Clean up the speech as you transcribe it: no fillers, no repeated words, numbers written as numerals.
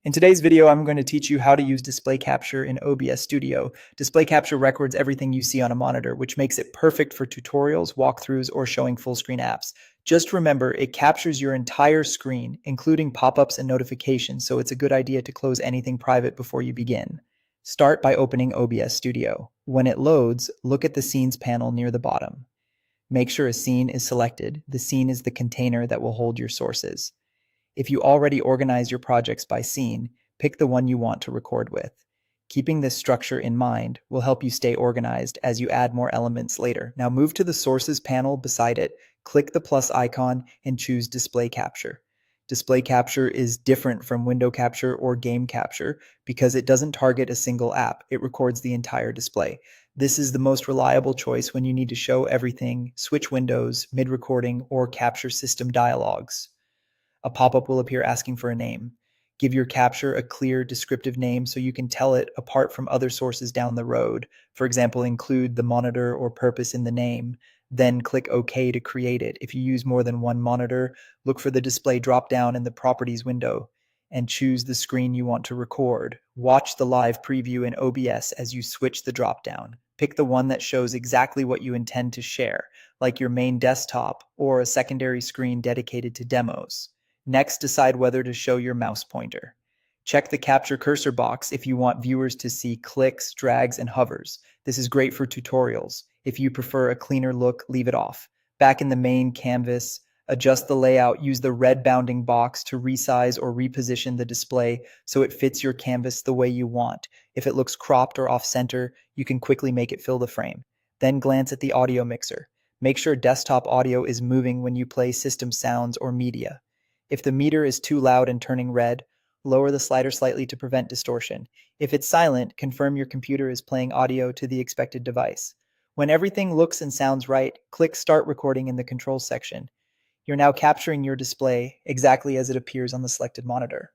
In today's video, I'm going to teach you how to use display capture in OBS Studio. Display capture records everything you see on a monitor, which makes it perfect for tutorials, walkthroughs, or showing full screen apps. Just remember, it captures your entire screen, including pop-ups and notifications, so it's a good idea to close anything private before you begin. Start by opening OBS Studio. When it loads, look at the Scenes panel near the bottom. Make sure a scene is selected. The scene is the container that will hold your sources. If you already organize your projects by scene, pick the one you want to record with. Keeping this structure in mind will help you stay organized as you add more elements later. Now move to the Sources panel beside it, click the plus icon, and choose Display Capture. Display Capture is different from Window Capture or Game Capture because it doesn't target a single app, it records the entire display. This is the most reliable choice when you need to show everything, switch windows, mid-recording, or capture system dialogues. A pop-up will appear asking for a name. Give your capture a clear, descriptive name so you can tell it apart from other sources down the road. For example, include the monitor or purpose in the name. Then click OK to create it. If you use more than one monitor, look for the display drop-down in the Properties window and choose the screen you want to record. Watch the live preview in OBS as you switch the drop-down. Pick the one that shows exactly what you intend to share, like your main desktop or a secondary screen dedicated to demos. Next, decide whether to show your mouse pointer. Check the Capture Cursor box if you want viewers to see clicks, drags, and hovers. This is great for tutorials. If you prefer a cleaner look, leave it off. Back in the main canvas, adjust the layout. Use the red bounding box to resize or reposition the display so it fits your canvas the way you want. If it looks cropped or off-center, you can quickly make it fill the frame. Then glance at the audio mixer. Make sure desktop audio is moving when you play system sounds or media. If the meter is too loud and turning red, lower the slider slightly to prevent distortion. If it's silent, confirm your computer is playing audio to the expected device. When everything looks and sounds right, click Start Recording in the Controls section. You're now capturing your display exactly as it appears on the selected monitor.